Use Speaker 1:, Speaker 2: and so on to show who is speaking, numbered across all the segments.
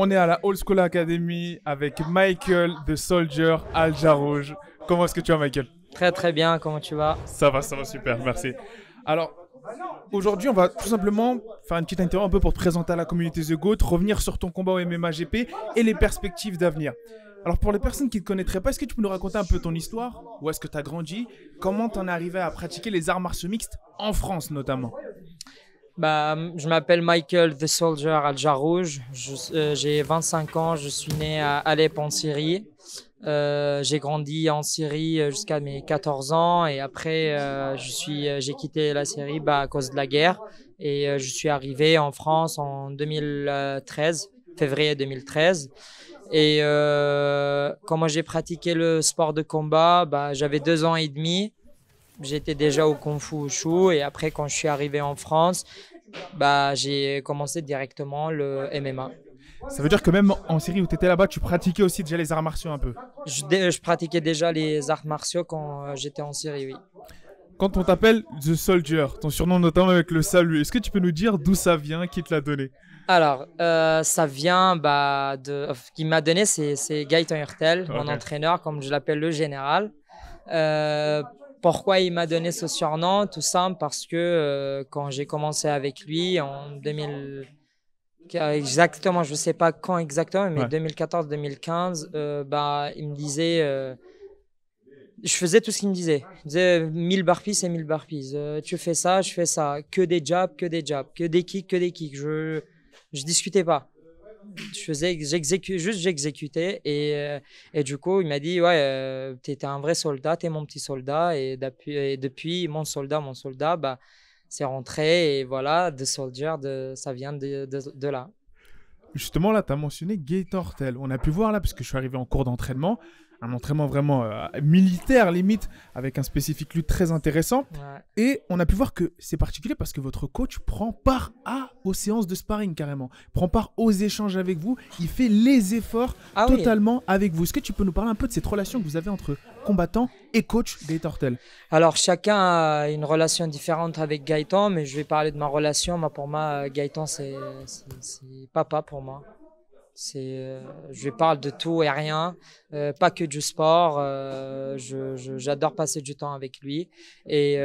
Speaker 1: On est à la Old School Academy avec Michael The Soldier Al Jarouj. Comment est-ce que tu vas, Michael?
Speaker 2: Très très bien, comment tu vas?
Speaker 1: Ça va super, merci. Alors, aujourd'hui, on va tout simplement faire une petite interview un peu pour te présenter à la communauté The GOAT, revenir sur ton combat au MMA GP et les perspectives d'avenir. Alors, pour les personnes qui ne te connaîtraient pas, est-ce que tu peux nous raconter un peu ton histoire? Où est-ce que tu as grandi? Comment tu en es arrivé à pratiquer les arts martiaux mixtes en France notamment?
Speaker 2: Je m'appelle Michael The Soldier Al Jarouj, j'ai 25 ans, je suis né à Alep en Syrie. J'ai grandi en Syrie jusqu'à mes 14 ans et après j'ai quitté la Syrie à cause de la guerre et je suis arrivé en France en 2013, février 2013. Et comment j'ai pratiqué le sport de combat, j'avais 2 ans et demi. J'étais déjà au Kung Fu Wushu et après quand je suis arrivé en France, j'ai commencé directement le MMA.
Speaker 1: Ça veut dire que même en Syrie où tu étais là-bas, tu pratiquais aussi déjà les arts martiaux un peu.
Speaker 2: Je pratiquais déjà les arts martiaux quand j'étais en Syrie, oui.
Speaker 1: Quand on t'appelle The Soldier, ton surnom notamment avec le salut, est-ce que tu peux nous dire d'où ça vient, qui te l'a donné?
Speaker 2: Alors, ça vient qui m'a donné, c'est Gaëtan Hurtel, mon entraîneur, comme je l'appelle le général. Pourquoi il m'a donné ce surnom? Tout simple parce que quand j'ai commencé avec lui en 2000, exactement, je ne sais pas quand exactement, mais 2014-2015, il me disait, je faisais tout ce qu'il me disait. Il me disait 1000 burpees, c'est 1000 burpees. Tu fais ça, je fais ça. Que des jabs, que des jabs. Que des kicks, que des kicks. Je discutais pas. J'exécutais et du coup il m'a dit ouais, t'es un vrai soldat, t'es mon petit soldat et depuis mon soldat c'est rentré et voilà, The Soldier, ça vient de là.
Speaker 1: Justement là tu as mentionné Gaëtan Hurtel, on a pu voir là parce que je suis arrivé en cours d'entraînement, un entraînement vraiment militaire limite, avec un spécifique lutte très intéressant.
Speaker 2: Ouais.
Speaker 1: Et on a pu voir que c'est particulier parce que votre coach prend part aux séances de sparring carrément, prend part aux échanges avec vous, il fait les efforts totalement avec vous. Est-ce que tu peux nous parler un peu de cette relation que vous avez entre combattant et coach Gaëtan Hurtel?
Speaker 2: Alors chacun a une relation différente avec Gaëtan, mais je vais parler de ma relation. Pour moi, Gaëtan c'est papa pour moi. Je parle de tout et rien, pas que du sport. J'adore passer du temps avec lui. Et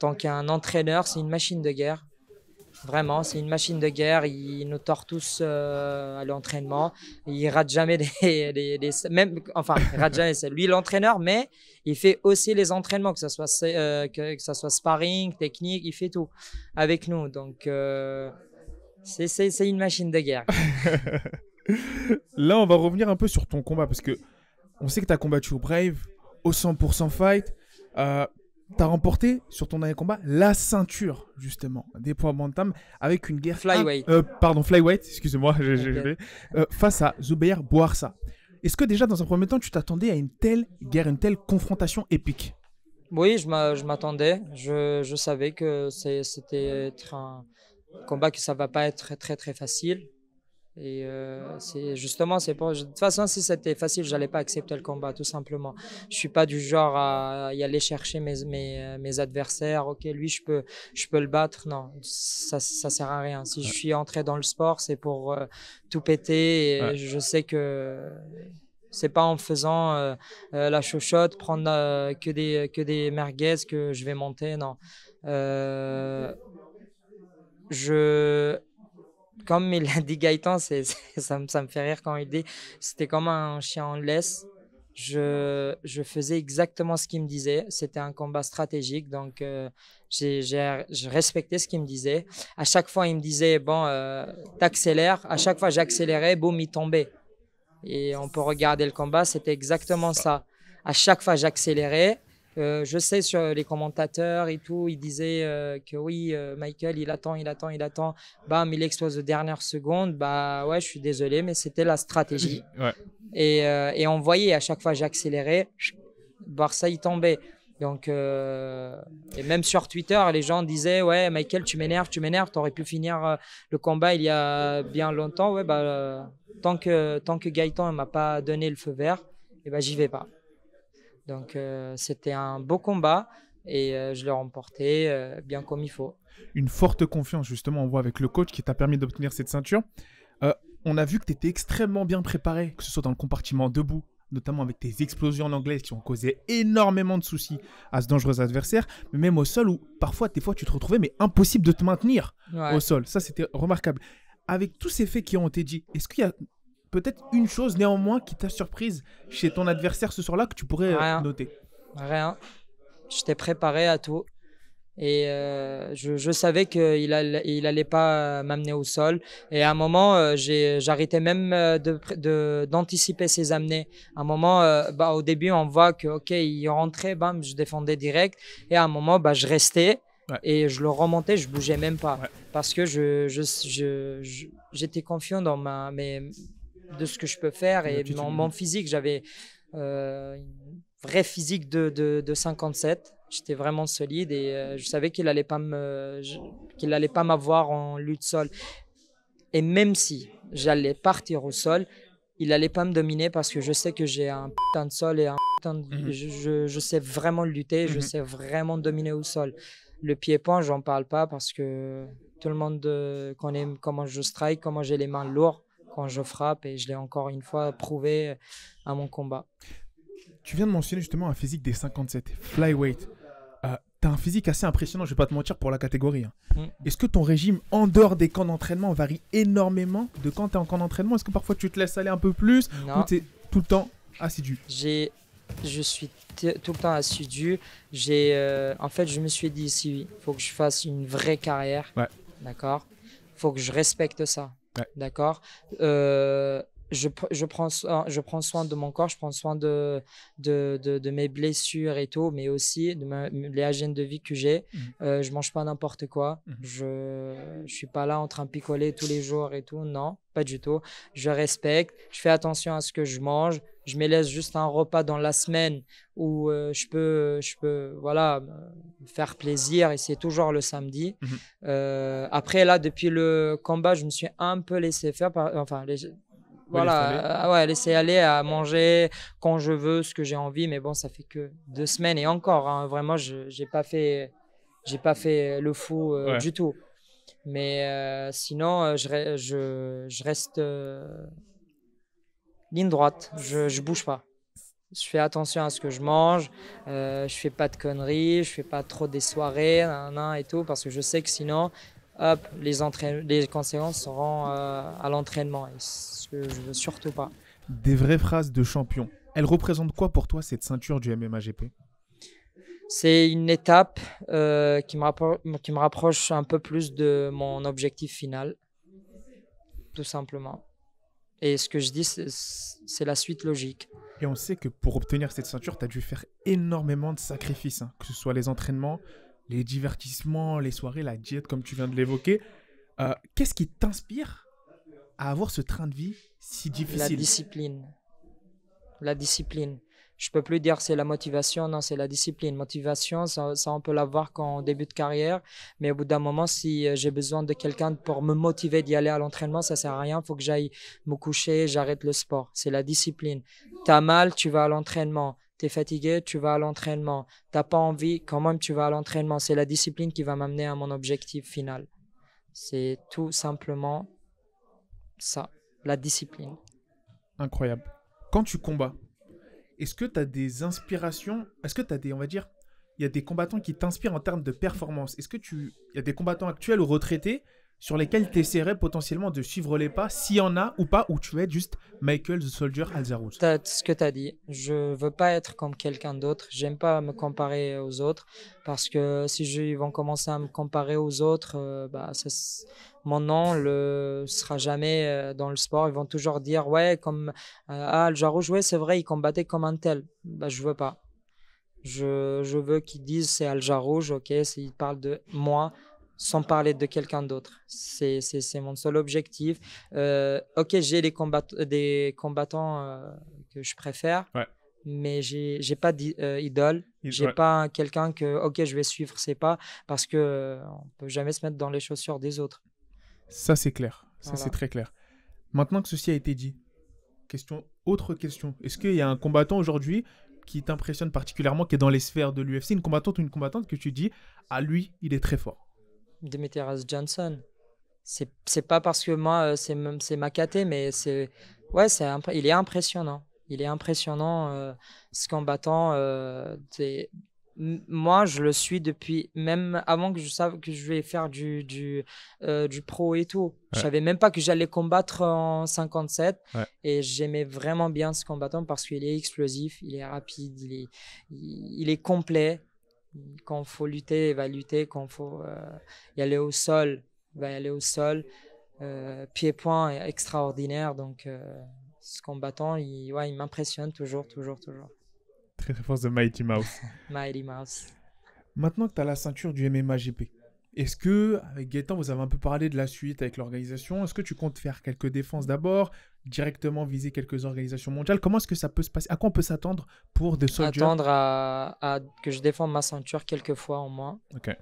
Speaker 2: tant qu'un entraîneur, c'est une machine de guerre. Vraiment, c'est une machine de guerre. Il nous tord tous à l'entraînement. Il rate jamais il rate jamais. C'est lui l'entraîneur, mais il fait aussi les entraînements, que ça soit sparring, technique, il fait tout avec nous. Donc c'est une machine de guerre.
Speaker 1: Là, on va revenir un peu sur ton combat parce que on sait que tu as combattu au Brave, au 100% Fight. Tu as remporté sur ton dernier combat la ceinture, justement, des poids bantam avec une guerre.
Speaker 2: Flyweight.
Speaker 1: Flyweight, excusez-moi, face à Zubair Bouarsa. Est-ce que déjà, dans un premier temps, tu t'attendais à une telle guerre, une telle confrontation épique?
Speaker 2: Oui, je m'attendais. Je savais que c'était un combat que ça va pas être très très facile. Et c'est pour de toute façon, si c'était facile, j'allais pas accepter le combat, tout simplement. Je suis pas du genre à y aller chercher mes adversaires. Ok, lui je peux le battre. Non, ça sert à rien. Si je suis entré dans le sport, c'est pour tout péter. Et je sais que c'est pas en faisant la chochotte, prendre que des merguez que je vais monter. Non. Comme il a dit Gaëtan, ça me fait rire quand il dit c'était comme un chien en laisse. Je faisais exactement ce qu'il me disait. C'était un combat stratégique, donc je respectais ce qu'il me disait. À chaque fois, il me disait bon, t'accélères. À chaque fois, j'accélérais, boum, il tombait. Et on peut regarder le combat, c'était exactement ça. À chaque fois, j'accélérais. Je sais sur les commentateurs et tout, ils disaient que oui, Michael, il attend. Bam, il explose de dernière seconde. Ouais, je suis désolé, mais c'était la stratégie.
Speaker 1: Ouais.
Speaker 2: Et on voyait à chaque fois j'accélérais, Barça, il tombait. Donc, et même sur Twitter, les gens disaient ouais, Michael, tu m'énerves, t'aurais pu finir le combat il y a bien longtemps. Ouais, tant que Gaëtan ne m'a pas donné le feu vert, j'y vais pas. Donc, c'était un beau combat et je l'ai remporté bien comme il faut.
Speaker 1: Une forte confiance, justement, on voit avec le coach qui t'a permis d'obtenir cette ceinture. on a vu que tu étais extrêmement bien préparé, que ce soit dans le compartiment debout, notamment avec tes explosions en anglais qui ont causé énormément de soucis à ce dangereux adversaire, mais même au sol où parfois, des fois, tu te retrouvais, mais impossible de te maintenir au sol. Ça, c'était remarquable. Avec tous ces faits qui ont été dits, est-ce qu'il y a peut-être une chose néanmoins qui t'a surprise chez ton adversaire ce soir-là que tu pourrais noter?
Speaker 2: Rien. J'étais préparé à tout. Et je savais qu'il allait pas m'amener au sol. Et à un moment, j'arrêtais même d'anticiper ses amenées. À un moment, au début, on voit que ok, il rentrait, bam, je défendais direct. Et à un moment, je restais et je le remontais, je bougeais même pas parce que j'étais confiant dans de ce que je peux faire et mon physique. J'avais une vraie physique de 57. J'étais vraiment solide et je savais qu'il allait pas m'avoir en lutte sol. Et même si j'allais partir au sol, il allait pas me dominer parce que je sais que j'ai un putain de sol et un putain de... je sais vraiment lutter, je sais vraiment dominer au sol. Le pied-point, j'en parle pas parce que tout le monde connaît comment je strike, comment j'ai les mains lourdes quand je frappe et je l'ai encore une fois prouvé à mon combat.
Speaker 1: Tu viens de mentionner justement un physique des 57, flyweight. T'as un physique assez impressionnant, je vais pas te mentir, pour la catégorie. Est-ce que ton régime en dehors des camps d'entraînement varie énormément de quand tu es en camp d'entraînement? Est-ce que parfois tu te laisses aller un peu plus ou tu es tout le temps assidu?
Speaker 2: Je suis tout le temps assidu. En fait, je me suis dit ici, il faut que je fasse une vraie carrière. D'accord. Il faut que je respecte ça. D'accord. Je prends soin de mon corps, je prends soin de mes blessures et tout, mais aussi de les hygiènes de vie que j'ai. Je mange pas n'importe quoi. Je suis pas là en train de picoler tous les jours et tout. Non, pas du tout. Je respecte. Je fais attention à ce que je mange. Je me laisse juste un repas dans la semaine où je peux voilà, me faire plaisir et c'est toujours le samedi. Après, là, depuis le combat, je me suis un peu laissé faire. Voilà, laisser aller à manger quand je veux, ce que j'ai envie, mais bon, ça fait que 2 semaines et encore, hein, vraiment, j'ai pas fait le fou du tout. Mais sinon, je reste ligne droite, je bouge pas. Je fais attention à ce que je mange, je fais pas de conneries, je fais pas trop des soirées, et tout, parce que je sais que sinon, hop, les conséquences seront à l'entraînement. Et ce que je veux surtout pas.
Speaker 1: Des vraies phrases de champion. Elle représente quoi pour toi, cette ceinture du MMA-GP?
Speaker 2: C'est une étape qui me rapproche un peu plus de mon objectif final, tout simplement. Et ce que je dis, c'est la suite logique.
Speaker 1: Et on sait que pour obtenir cette ceinture, tu as dû faire énormément de sacrifices, que ce soit les entraînements, les divertissements, les soirées, la diète, comme tu viens de l'évoquer. Qu'est-ce qui t'inspire à avoir ce train de vie si difficile?
Speaker 2: La discipline. Je peux plus dire c'est la motivation, non, c'est la discipline. Motivation, ça on peut l'avoir qu'en début de carrière, mais au bout d'un moment, si j'ai besoin de quelqu'un pour me motiver d'y aller à l'entraînement, ça sert à rien. Il faut que j'aille me coucher, j'arrête le sport. C'est la discipline. T'as mal, tu vas à l'entraînement. T'es fatigué, tu vas à l'entraînement. T'as pas envie, quand même, tu vas à l'entraînement. C'est la discipline qui va m'amener à mon objectif final. C'est tout simplement ça, la discipline.
Speaker 1: Incroyable. Quand tu combats, est-ce que tu as des inspirations? Est-ce que tu as on va dire, il y a des combattants qui t'inspirent en termes de performance? Est-ce que il y a des combattants actuels ou retraités sur lesquels tu essaierais potentiellement de suivre les pas, s'il y en a ou pas, ou tu es juste Michael the Soldier Alzarouz?
Speaker 2: Ce que tu as dit, je veux pas être comme quelqu'un d'autre, j'aime pas me comparer aux autres, parce que si ils vont commencer à me comparer aux autres, mon nom ne sera jamais dans le sport. Ils vont toujours dire, ouais, comme Alzarouz, ouais, c'est vrai, il combattait comme un tel. Je veux pas. Je veux qu'ils disent c'est Alzarouz, ok, s'ils parlent de moi, sans parler de quelqu'un d'autre. C'est mon seul objectif. Ok, j'ai des combattants que je préfère, mais j'ai pas d'idole. J'ai pas quelqu'un que, ok, je vais suivre ses pas, parce que on peut jamais se mettre dans les chaussures des autres.
Speaker 1: Ça, c'est clair. Ça, c'est très clair. Maintenant que ceci a été dit, autre question. Est-ce qu'il y a un combattant aujourd'hui qui t'impressionne particulièrement, qui est dans les sphères de l'UFC, une combattante ou une combattante que tu dis, lui, il est très fort?
Speaker 2: Demetrious Johnson. C'est pas parce que moi, c'est ma caté, mais ouais, il est impressionnant. Il est impressionnant, ce combattant. Moi, je le suis depuis, même avant que je sache que je vais faire du pro et tout. Je
Speaker 1: Ouais.
Speaker 2: savais même pas que j'allais combattre en 57.
Speaker 1: Ouais.
Speaker 2: Et j'aimais vraiment bien ce combattant parce qu'il est explosif, il est rapide, il est complet. Quand il faut lutter, il va lutter. Quand il faut y aller au sol, il va y aller au sol. Pied-point est extraordinaire. Donc, ce combattant, ouais, il m'impressionne toujours, toujours, toujours.
Speaker 1: Très très fort, The Mighty Mouse.
Speaker 2: Mighty Mouse.
Speaker 1: Maintenant que tu as la ceinture du MMA GP, est-ce que, avec Gaëtan, vous avez un peu parlé de la suite avec l'organisation? Est-ce que tu comptes faire quelques défenses d'abord, directement viser quelques organisations mondiales? Comment est-ce que ça peut se passer? À quoi on peut s'attendre pour The Soldier?
Speaker 2: Attendre à que je défende ma ceinture quelques fois au moins.
Speaker 1: Ok.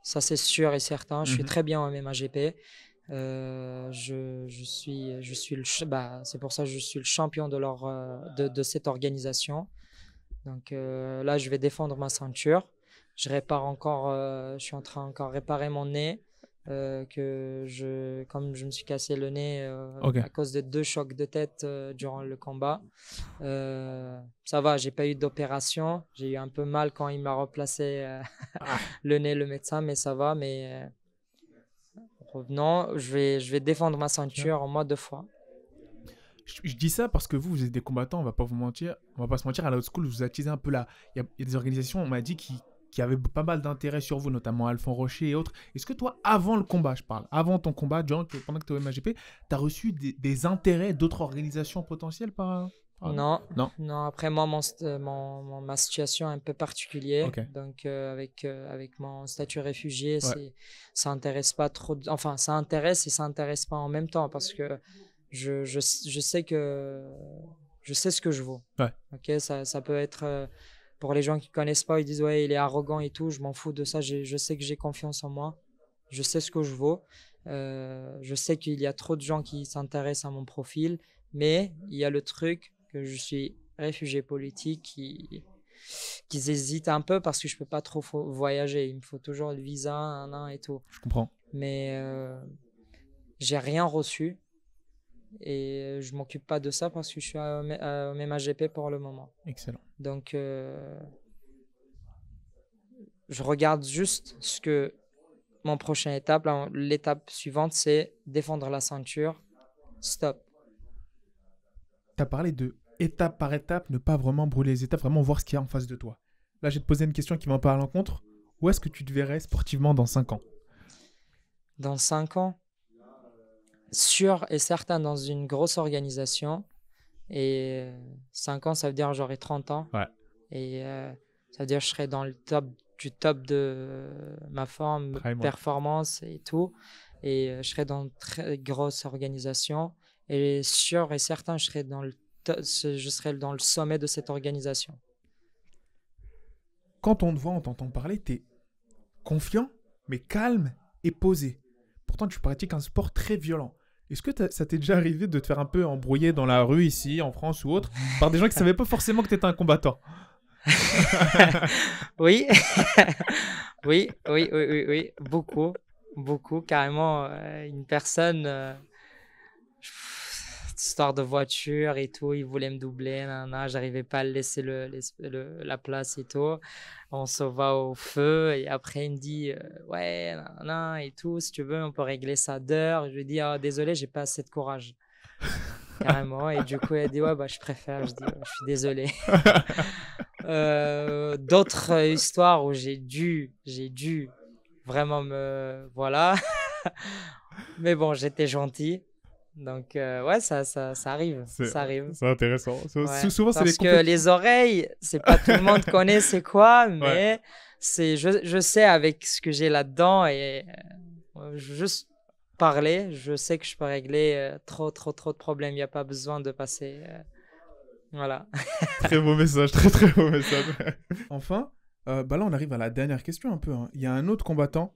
Speaker 2: Ça, c'est sûr et certain. Je suis
Speaker 1: Mhm.
Speaker 2: très bien en MMA GP. C'est pour ça que je suis le champion de cette organisation. Donc là, je vais défendre ma ceinture. Je suis en train encore de réparer mon nez. Comme je me suis cassé le nez
Speaker 1: Ok.
Speaker 2: à cause de 2 chocs de tête durant le combat. Ça va, j'ai pas eu d'opération. J'ai eu un peu mal quand il m'a replacé le nez, le médecin, mais ça va. Mais revenons, je vais défendre ma ceinture en moins 2 fois.
Speaker 1: Je dis ça parce que vous êtes des combattants, on va pas se mentir, à la old school, vous attisez un peu là. Il y a des organisations, on m'a dit, qui avaient pas mal d'intérêt sur vous, notamment Alphonse Rocher et autres. Est-ce que toi, avant le combat, je parle, avant ton combat, pendant que tu es au MAGP, tu as reçu des intérêts d'autres organisations potentielles par
Speaker 2: Non,
Speaker 1: non.
Speaker 2: non. Après moi, ma situation est un peu particulière.
Speaker 1: Ok.
Speaker 2: Donc avec mon statut réfugié,
Speaker 1: Ouais.
Speaker 2: ça intéresse pas trop. Enfin, ça intéresse et ça intéresse pas en même temps parce que je sais ce que je vaux.
Speaker 1: Ouais.
Speaker 2: Ok, ça peut être pour les gens qui connaissent pas, ils disent ouais, il est arrogant et tout. Je m'en fous de ça. Je sais que j'ai confiance en moi. Je sais ce que je vaux. Je sais qu'il y a trop de gens qui s'intéressent à mon profil, mais il y a le truc que je suis réfugié politique qui hésitent un peu parce que je peux pas trop voyager. Il me faut toujours le visa, un et tout.
Speaker 1: Je comprends.
Speaker 2: Mais j'ai rien reçu et je m'occupe pas de ça parce que je suis au MAGP pour le moment.
Speaker 1: Excellent.
Speaker 2: Donc je regarde juste ce que mon prochaine étape, l'étape suivante, c'est défendre la ceinture. Stop.
Speaker 1: Tu as parlé de étape par étape, ne pas vraiment brûler les étapes, vraiment voir ce qu'il y a en face de toi. Là, je vais te poser une question qui va un peu à l'encontre. Où est-ce que tu te verrais sportivement dans 5 ans?
Speaker 2: Dans 5 ans, sûr et certain dans une grosse organisation. Et 5 ans, ça veut dire j'aurai 30 ans.
Speaker 1: Ouais.
Speaker 2: Et ça veut dire que je serai dans le top du top de ma forme, performance et tout. Et je serai dans une très grosse organisation. Et sûr et certain, je serai dans le sommet de cette organisation.
Speaker 1: Quand on te voit, on t'entend parler, tu es confiant, mais calme et posé. Pourtant, tu pratiques un sport très violent. Est-ce que ça t'est déjà arrivé de te faire un peu embrouiller dans la rue ici, en France ou autre, par des gens qui ne savaient pas forcément que tu étais un combattant?
Speaker 2: Oui. oui. Beaucoup. Carrément, une personne... histoire de voiture et tout, il voulait me doubler, j'arrivais pas à laisser la place et tout. On se va au feu et après il me dit ouais, et tout, si tu veux, on peut régler ça d'heure. Je lui dis désolé, j'ai pas assez de courage. Carrément. Et du coup, elle dit ouais, bah je préfère. Je dis je suis désolé. D'autres histoires où j'ai dû vraiment voilà. Mais bon, j'étais gentil. Donc, ouais, ça arrive. Ça arrive.
Speaker 1: C'est intéressant.
Speaker 2: Ouais.
Speaker 1: Souvent,
Speaker 2: parce que les oreilles, c'est pas tout le monde connaît c'est quoi, mais je sais avec ce que j'ai là-dedans et juste parler, je sais que je peux régler trop de problèmes. Il n'y a pas besoin de passer. Voilà.
Speaker 1: Très beau message, très beau message. Enfin, là, on arrive à la dernière question un peu. Hein. Il y a un autre combattant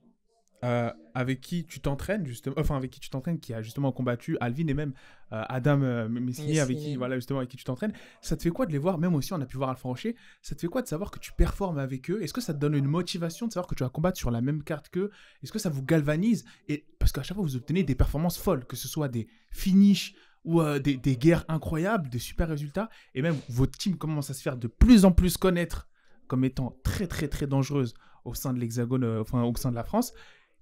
Speaker 1: avec qui tu t'entraînes, justement, enfin avec qui tu t'entraînes, qui a justement combattu Alvin et même Adam Messigny, avec qui, voilà, justement, avec qui tu t'entraînes, ça te fait quoi de les voir? Même aussi, on a pu voir Alpha Rocher, ça te fait quoi de savoir que tu performes avec eux? Est-ce que ça te donne une motivation de savoir que tu vas combattre sur la même carte qu'eux? Est-ce que ça vous galvanise? Et parce qu'à chaque fois, vous obtenez des performances folles, que ce soit des finishes ou des guerres incroyables, des super résultats, et même votre team commence à se faire de plus en plus connaître comme étant très, très, très dangereuse au sein de l'Hexagone, enfin au sein de la France.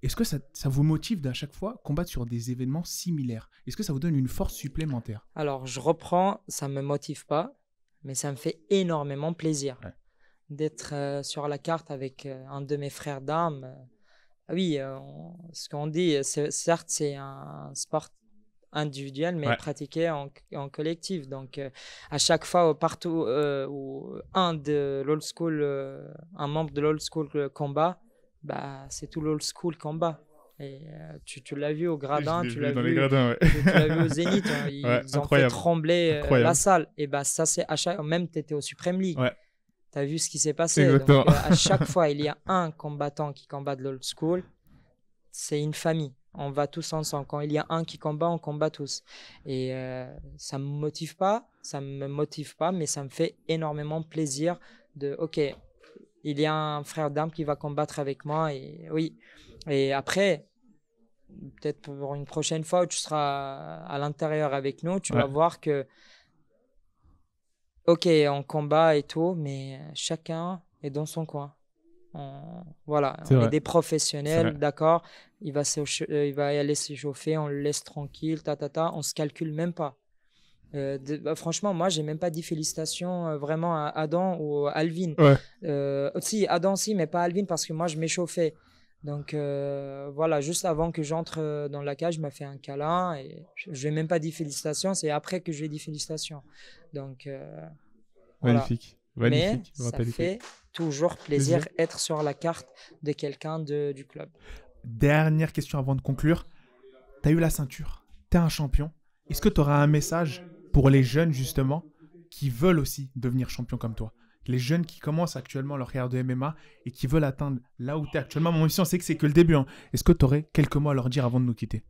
Speaker 1: Est-ce que ça vous motive d'à chaque fois combattre sur des événements similaires? Est-ce que ça vous donne une force supplémentaire?
Speaker 2: Alors, je reprends, ça ne me motive pas, mais ça me fait énormément plaisir d'être sur la carte avec un de mes frères d'armes. Oui, ce qu'on dit, certes, c'est un sport individuel, mais pratiqué en collectif. Donc, à chaque fois, partout où un membre de l'old school combat, bah, c'est tout l'old school combat. Et tu l'as vu au gradin, tu l'as vu au Zénith, hein, ils ont fait trembler la salle. Et bah, ça, c'est même tu étais au Supreme League. Tu as vu ce qui s'est passé. Donc, à chaque fois, il y a un combattant qui combat de l'old school. C'est une famille. On va tous ensemble. Quand il y a un qui combat, on combat tous. Et ça me motive pas, mais ça me fait énormément plaisir OK, il y a un frère d'armes qui va combattre avec moi. Et oui. Et après, peut-être pour une prochaine fois où tu seras à l'intérieur avec nous, tu vas voir que OK, on combat et tout, mais chacun est dans son coin. Voilà, on est des professionnels, d'accord. Il va y aller s'échauffer, on le laisse tranquille, on se calcule même pas. Franchement, moi, j'ai même pas dit félicitations vraiment à Adam ou à Alvin. Si, Adam, si, mais pas Alvin parce que moi, je m'échauffais. Donc, voilà, juste avant que j'entre dans la cage, je m'a fait un câlin et je lui ai même pas dit félicitations. C'est après que je lui ai dit félicitations. Donc,
Speaker 1: magnifique.
Speaker 2: Voilà. Mais ça fait toujours plaisir d'être sur la carte de quelqu'un du club.
Speaker 1: Dernière question avant de conclure. Tu as eu la ceinture, tu es un champion. Est-ce que tu auras un message pour les jeunes, justement, qui veulent aussi devenir champions comme toi? Les jeunes qui commencent actuellement leur carrière de MMA et qui veulent atteindre là où tu es actuellement. Mon mission, c'est que c'est que le début. Hein. Est-ce que tu aurais quelques mots à leur dire avant de nous quitter?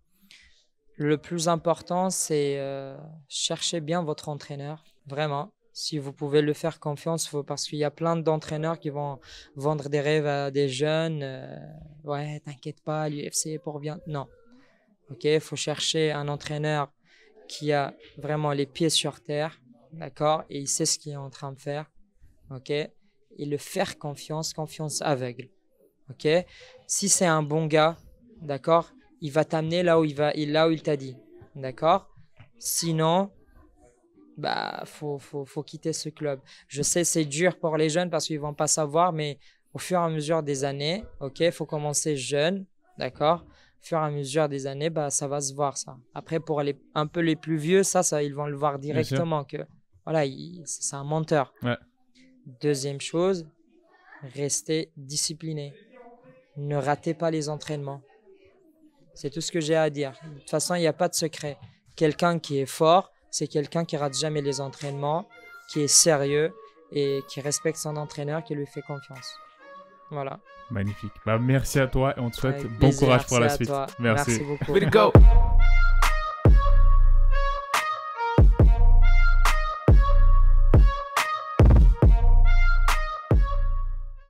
Speaker 2: Le plus important, c'est chercher bien votre entraîneur, vraiment. Si vous pouvez le faire confiance, parce qu'il y a plein d'entraîneurs qui vont vendre des rêves à des jeunes. Ouais, t'inquiète pas, l'UFC pour bien. Non. OK, il faut chercher un entraîneur qui a vraiment les pieds sur terre, d'accord, et il sait ce qu'il est en train de faire, OK, et le faire confiance aveugle, OK. Si c'est un bon gars, d'accord, il va t'amener là où il t'a dit, d'accord. Sinon, bah faut quitter ce club. Je sais, c'est dur pour les jeunes parce qu'ils vont pas savoir, mais au fur et à mesure des années, OK, faut commencer jeune, d'accord. Au fur et à mesure des années, bah, ça va se voir ça. Après, pour un peu les plus vieux, ça ils vont le voir directement que voilà, c'est un menteur. Deuxième chose, restez discipliné. Ne ratez pas les entraînements. C'est tout ce que j'ai à dire. De toute façon, il n'y a pas de secret. Quelqu'un qui est fort, c'est quelqu'un qui rate jamais les entraînements, qui est sérieux et qui respecte son entraîneur, qui lui fait confiance. Voilà.
Speaker 1: Magnifique. Bah, merci à toi et on te souhaite bon courage pour la suite.
Speaker 2: Merci beaucoup.
Speaker 1: Way to go!